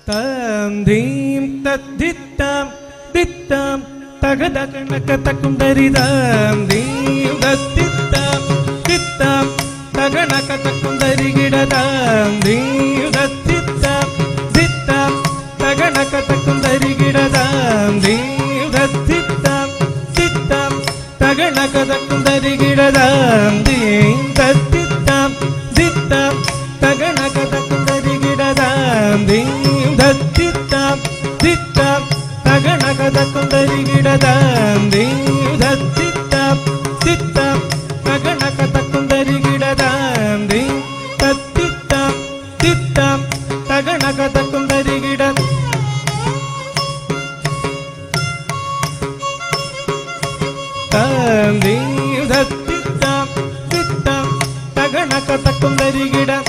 தாம் தீம் தத்தித்தாம் தித்தாம் தகத கணக்க தக்கும் தரிதாம் தீம் தத்தித்தாம் தித்தாம் தகணக்க தக்கும் தரிகிடதாம் தீம் தத்தித்தாம் தித்தாம் தகணக்க தக்கும் தரிகிடதாம் தீம் தத்தித்தாம் தித்தாம் தகணக்க தக்கும் தரிகிடதாம் தீம் தத்தித்தாம் தித்தாம் தகணக்க தக்கும் தரிகிடதாம் தீம் தத்தித்தாம் தித்தாம் தகணக தக்கும் தரிகிடதாம் தீம் தத்தித்தாம் தித்தாம் தகணக தக்கும் தரிகிடதாம் தீம் தத்தித்தாம் தித்தாம் தகணக தக்கும் தரிகிடம் தாம் தீம் தத்தித்தாம் தித்தாம் தகணக தக்கும் தரிகிடம்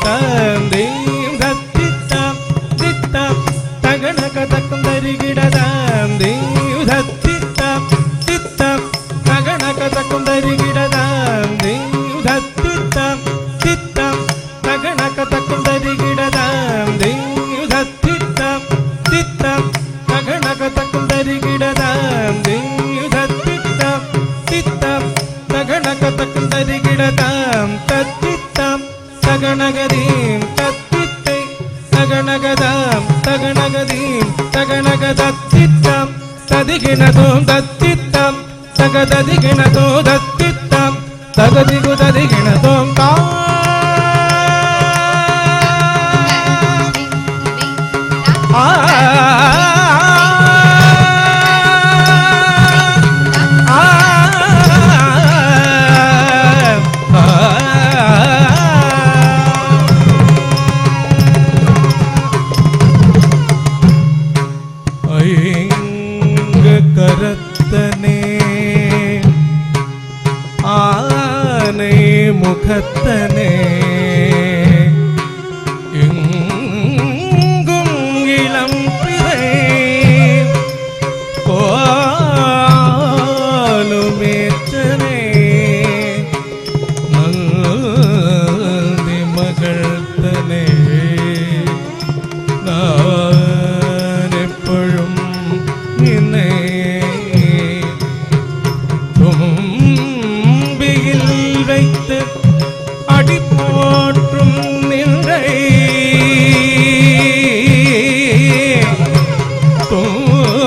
தாம் தீம் தத்தித்தாம் தித்தாம் தகணக தக்கும் தரிகிடதாம் தீம் தத்தித்தாம் தித்தாம் தகணக தக்கும் தரிகிடதாம் தீம் தத்தித்தாம் தித்தாம் தகணக தக்கும் தரிகிடதாம் தீம் தத்தித்தாம் தித்தாம் தகணக தக்கும் தரிகிடதாம் தீம் தத்தித்தாம் தித்தாம் தகணக தக்கும் தரிகிடதாம் தத்தித்தாம் தகணகதீம் தத்தித்தை தகணகதாம் தகணகதீம் தகணகதத்தித்தாம் ததிகிணதோம் தத்தித்தாம் தகததிகிணதோ தத்தித்தாம் தகதிகு ததிகிணதோம் தா கரத்தனே ஆனை முகத்தனே எங்கும் இளம் பிறை கோலுமேற்றனே நந்தி மகள்தனே நான் எப்பொழும் நினை தும்பியில் வைத்து அடி போற்றும் நின்றை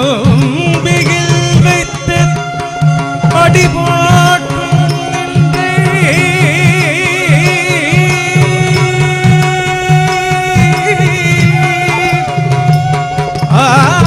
தும்பியில் வைத்து அடி போற்றும் நின்றை ஆ